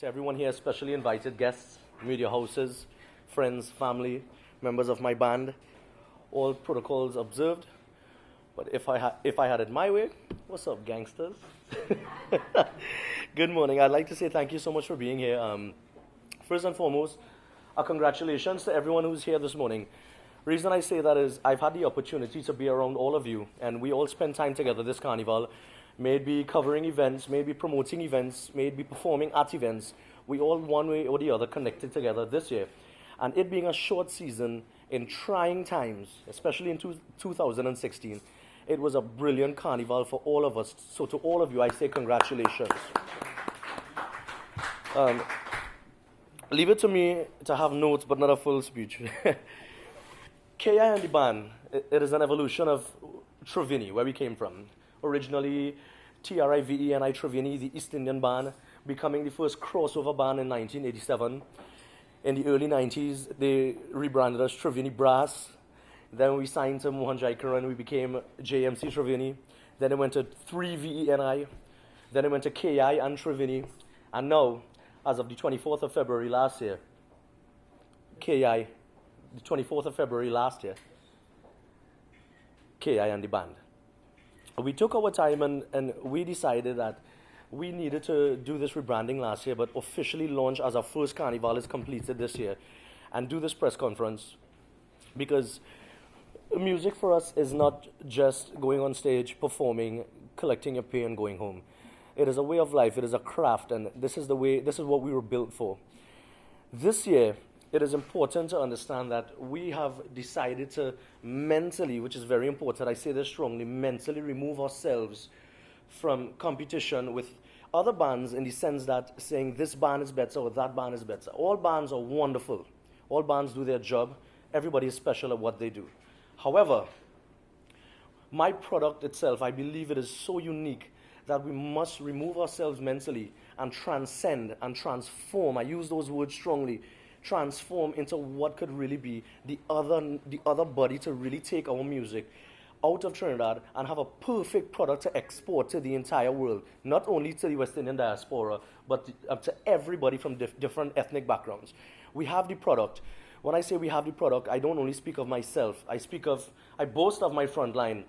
to everyone here, especially invited guests, media houses, friends, family, members of my band, all protocols observed. But if I had it my way, what's up, gangsters? Good morning. I'd like to say thank you so much for being here. First and foremost, congratulations to everyone who's here this morning. Reason I say that is I've had the opportunity to be around all of you, and we all spend time together this carnival. May it be covering events, may it be promoting events, may it be performing at events. We all, one way or the other, connected together this year. And it being a short season in trying times, especially in 2016, it was a brilliant carnival for all of us. So to all of you, I say congratulations. Leave it to me to have notes, but not a full speech. KI and the band, it is an evolution of Trevini, where we came from. Originally, TRIVE and I Trevini, the East Indian band, becoming the first crossover band in 1987. In the early 90s, they rebranded us Trevini Brass. Then we signed to Mohan Jaikar and we became JMC Trevini. Then it went to 3VENI. Then it went to KI and Trevini. And now, as of the 24th of February last year, KI, the 24th of February last year, KI and the band. We took our time and we decided that we needed to do this rebranding last year, but officially launch as our first carnival is completed this year, and do this press conference, because music for us is not just going on stage, performing, collecting your pay and going home. It is a way of life, it is a craft, and this is what we were built for. This year, it is important to understand that we have decided to mentally, which is very important, I say this strongly, mentally remove ourselves from competition with other bands, in the sense that saying this band is better or that band is better. All bands are wonderful. All bands do their job. Everybody is special at what they do. However, my product itself, I believe it is so unique that we must remove ourselves mentally and transcend and transform. I use those words strongly. Transform into what could really be the other body to really take our music out of Trinidad and have a perfect product to export to the entire world, not only to the West Indian diaspora, but to everybody from different ethnic backgrounds. We have the product. When I say we have the product, I don't only speak of myself. I boast of my front line,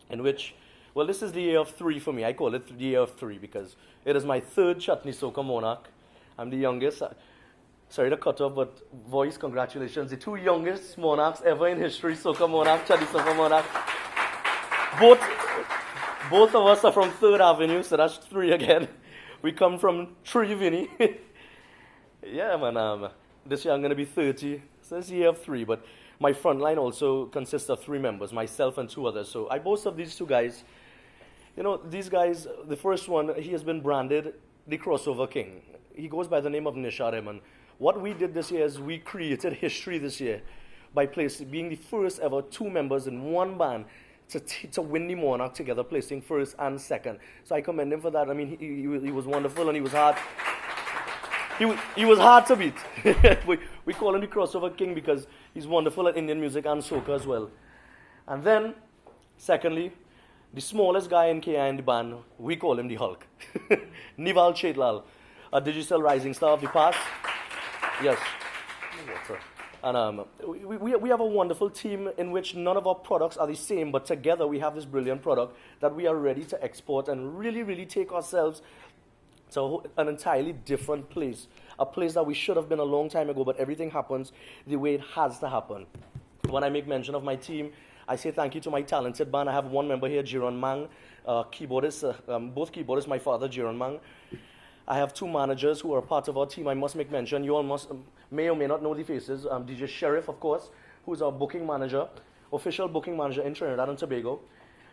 in which, well, this is the year of 3 for me. I call it the year of 3 because it is my 3rd Chutney Soca Monarch. I'm the youngest. Sorry to cut off, but voice, congratulations. The 2 youngest monarchs ever in history, Soca Monarch, Chutney Soca Monarch. Both of us are from 3rd Avenue, so that's 3 again. We come from Trevini. Yeah, man, this year I'm going to be 30, so it's the year of 3, but my front line also consists of 3 members, myself and 2 others. So I boast of these 2 guys. You know, these guys, the first one, he has been branded the crossover king. He goes by the name of Nishad, and what we did this year is we created history this year by being the first ever 2 members in one band to win the Monarch together, placing 1st and 2nd. So I commend him for that. I mean, he was wonderful, and he was hard. He was hard to beat. we call him the crossover king because he's wonderful at Indian music and soca as well. And then, secondly, the smallest guy in KI in the band, we call him the Hulk. Nival Chetlal, a digital rising star of the past. Yes. And we have a wonderful team in which none of our products are the same, but together we have this brilliant product that we are ready to export and really, really take ourselves to an entirely different place. A place that we should have been a long time ago, but everything happens the way it has to happen. When I make mention of my team, I say thank you to my talented band. I have 1 member here, Jiron Mang, keyboardist, both keyboardists, my father, Jiron Mang. I have 2 managers who are part of our team. I must make mention. You all may or may not know the faces. DJ Sheriff, of course, who is our booking manager, official booking manager in Trinidad and Tobago.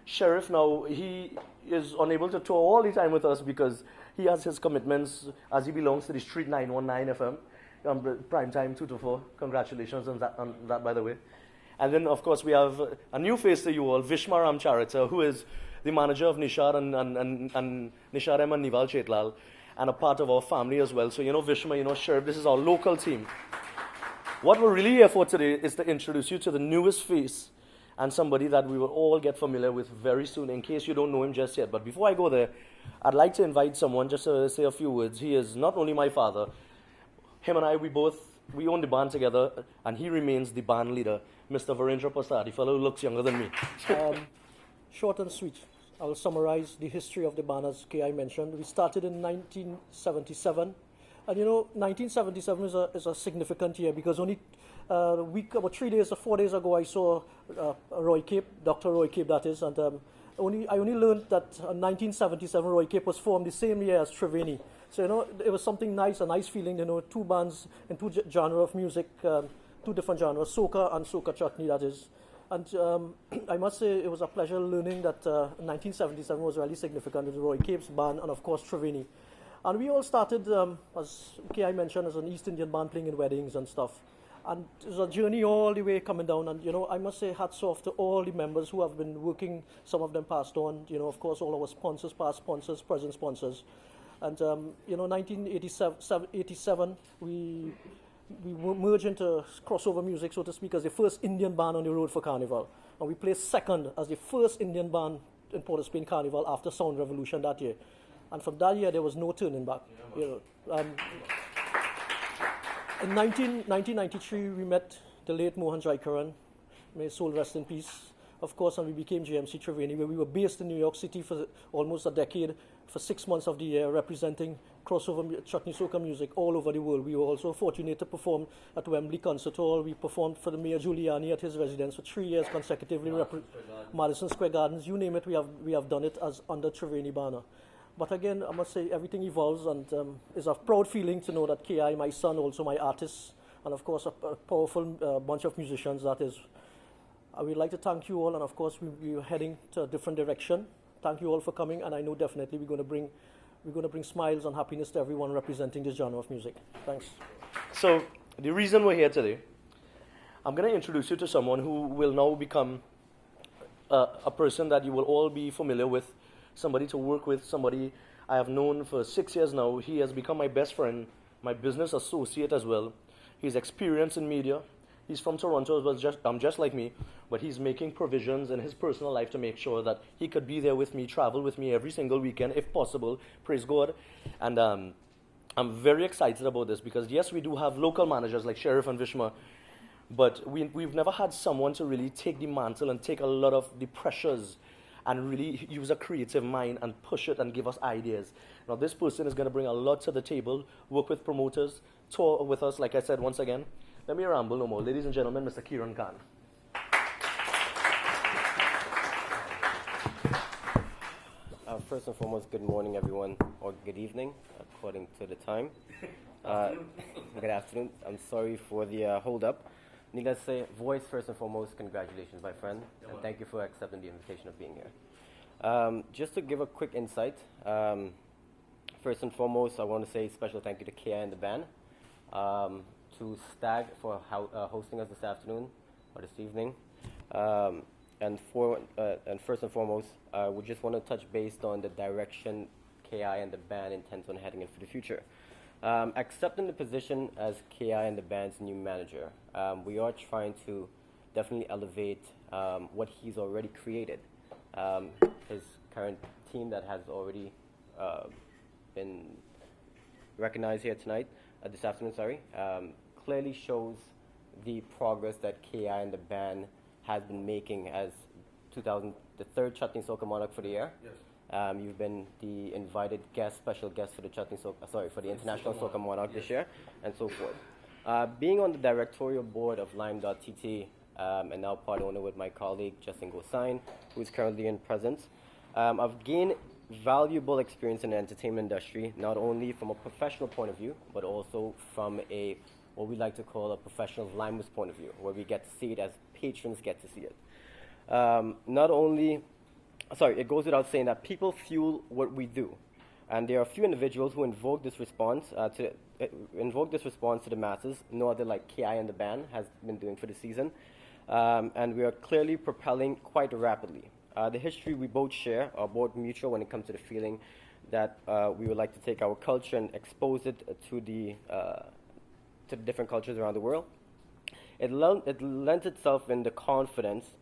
Sheriff now, he is unable to tour all the time with us because he has his commitments as he belongs to the Street 919 FM, prime time 2 to 4. Congratulations on that, by the way. And then, of course, we have a new face to you all, Vishma Ramcharita, who is the manager of Nishad and Nishad and Nival Chetlal, and a part of our family as well. So, you know, Vishma, you know, Sheriff, this is our local team. What we're really here for today is to introduce you to the newest face and somebody that we will all get familiar with very soon, in case you don't know him just yet. But before I go there, I'd like to invite someone just to say a few words. He is not only my father, him and I, we own the band together, and he remains the band leader, Mr. Virendra Prasad, the fellow who looks younger than me. Short and sweet. I will summarize the history of the band as KI mentioned. We started in 1977. And 1977 is a significant year because only a week, about 3 days or 4 days ago, I saw Roy Cape, Dr. Roy Cape, that is, and I only learned that in 1977 Roy Cape was formed the same year as Triveni. So, it was something nice, a nice feeling, two bands in two genres of music, two different genres, soca and soca chutney, that is. And I must say it was a pleasure learning that 1977 was really significant with Roy Cape's band and, of course, Triveni. And we all started, as K.I. mentioned, as an East Indian band playing in weddings and stuff. And it was a journey all the way coming down. And, I must say hats off to all the members who have been working. Some of them passed on. Of course, all our sponsors, past sponsors, present sponsors. And, 1987, we merged into crossover music, so to speak, as the first Indian band on the road for Carnival. And we placed second as the first Indian band in Port of Spain Carnival after Sound Revolution that year. And from that year, there was no turning back. In 1993, we met the late Mohan Jaikaran, may his soul rest in peace, of course, and we became JMC Triveni, where we were based in New York City for almost a decade, for 6 months of the year, representing crossover Chutney Soca music all over the world. We were also fortunate to perform at Wembley Concert Hall. We performed for the Mayor Giuliani at his residence for 3 years consecutively. Madison Square Gardens, you name it, we have done it as under Triveni banner. But again, I must say everything evolves, and it's a proud feeling to know that KI, my son, also my artist, and of course a powerful bunch of musicians, that is. I would like to thank you all, and of course we're heading to a different direction. Thank you all for coming, and I know definitely we're going to bring smiles and happiness to everyone representing this genre of music. Thanks. So the reason we're here today, I'm going to introduce you to someone who will now become a person that you will all be familiar with, somebody to work with, somebody I have known for 6 years now. He has become my best friend, my business associate as well. He's experienced in media. He's from Toronto as well, just like me, but he's making provisions in his personal life to make sure that he could be there with me, travel with me every single weekend, if possible. Praise God. And I'm very excited about this because, yes, we do have local managers like Sheriff and Vishma, but we've never had someone to really take the mantle and take a lot of the pressures and really use a creative mind and push it and give us ideas. Now, this person is going to bring a lot to the table, work with promoters, tour with us, like I said, once again. Let me ramble no more. Ladies and gentlemen, Mr. Kieran Khan. First and foremost, good morning, everyone, or good evening, according to the time. Good afternoon. I'm sorry for the hold-up. Needless to say, voice first and foremost, congratulations, my friend, and thank you for accepting the invitation of being here. Just to give a quick insight, first and foremost, I want to say special thank you to Kia and the band, to Stag for hosting us this afternoon or this evening, and first and foremost, we just want to touch base on the direction KI and the band intends on heading in for the future. Accepting the position as KI and the band's new manager, we are trying to definitely elevate what he's already created. His current team that has already been recognized here tonight, this afternoon, clearly shows the progress that KI and the band has been making as the third Chutney Soca Monarch for the year. Yes. You've been the invited special guest for the for the International Soca Monarch this year, and so forth. Being on the directorial board of Lime.tt, and now part owner with my colleague Justin Gosain, who is currently in presence, I've gained valuable experience in the entertainment industry, not only from a professional point of view, but also from what we like to call a professional Limeless point of view, where we get to see it as patrons get to see it. It goes without saying that people fuel what we do, and there are a few individuals who invoke this response to the masses. No other like KI and the band has been doing for the season, and we are clearly propelling quite rapidly. The history we both share are both mutual when it comes to the feeling that we would like to take our culture and expose it to the different cultures around the world. It lends itself in the confidence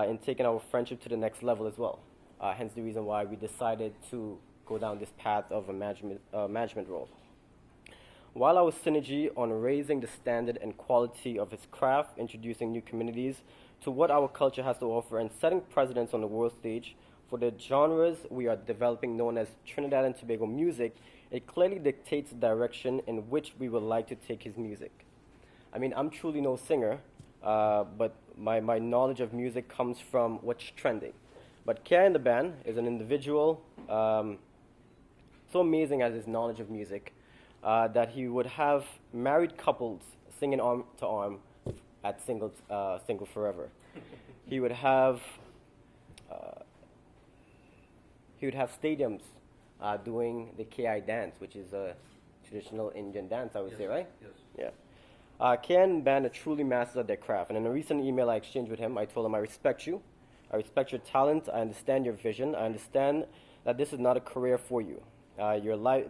in taking our friendship to the next level as well. Hence the reason why we decided to go down this path of a management role. While our synergy on raising the standard and quality of his craft, introducing new communities to what our culture has to offer, and setting precedents on the world stage for the genres we are developing known as Trinidad and Tobago music, it clearly dictates the direction in which we would like to take his music. I mean, I'm truly no singer, but my knowledge of music comes from what's trending. But Kieran in the band is an individual so amazing as his knowledge of music that he would have married couples singing arm to arm at Single Forever. He would have stadiums doing the KI dance, which is a traditional Indian dance, I would say, right? Yes. Yeah. Kieran Band are truly masters at their craft, and in a recent email I exchanged with him, I told him I respect you, I respect your talent, I understand your vision, I understand that this is not a career for you.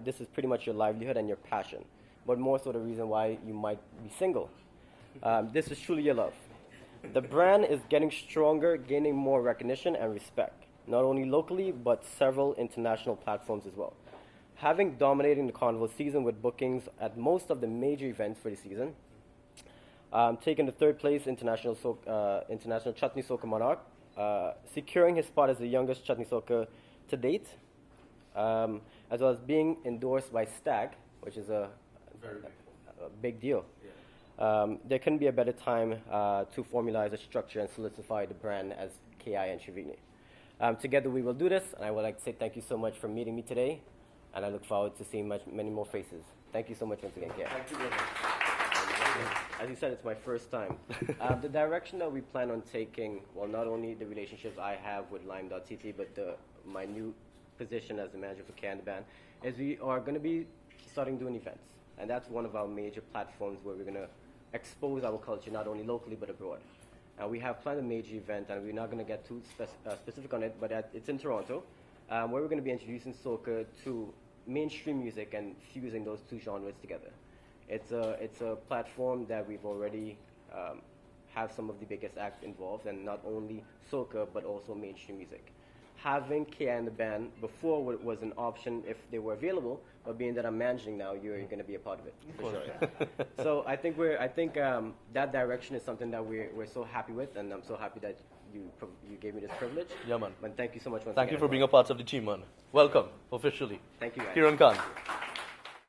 This is pretty much your livelihood and your passion, but more so the reason why you might be single. This is truly your love. The brand is getting stronger, gaining more recognition and respect, not only locally, but several international platforms as well. Having dominating the carnival season with bookings at most of the major events for the season, taking the third place international Chutney Soca Monarch, securing his spot as the youngest Chutney Soca to date, as well as being endorsed by Stag, which is a big deal. Yeah. There couldn't be a better time to formalize a structure and solidify the brand as KI and Triveni. Together we will do this, and I would like to say thank you so much for meeting me today, and I look forward to seeing many more faces. Thank you so much once again, KI. Thank you very much. As you said, it's my first time. The direction that we plan on taking, well, not only the relationships I have with Lime.tt, but my new position as the manager for KI and the band, is we are going to be starting doing events. And that's one of our major platforms where we're going to expose our culture, not only locally, but abroad. And we have planned a major event, and we're not going to get too specific on it, but it's in Toronto, where we're going to be introducing soca to mainstream music and fusing those two genres together. It's a platform that we've already have some of the biggest acts involved, and not only soca, but also mainstream music. Having KI and the band before was an option if they were available, but being that I'm managing now, you're going to be a part of it for sure. So I think that direction is something that we're so happy with, and I'm so happy that you gave me this privilege. Yeah, man. And thank you so much once Thank again. you for being a part of the team, man. Welcome officially. Thank you, guys. Kieran Khan.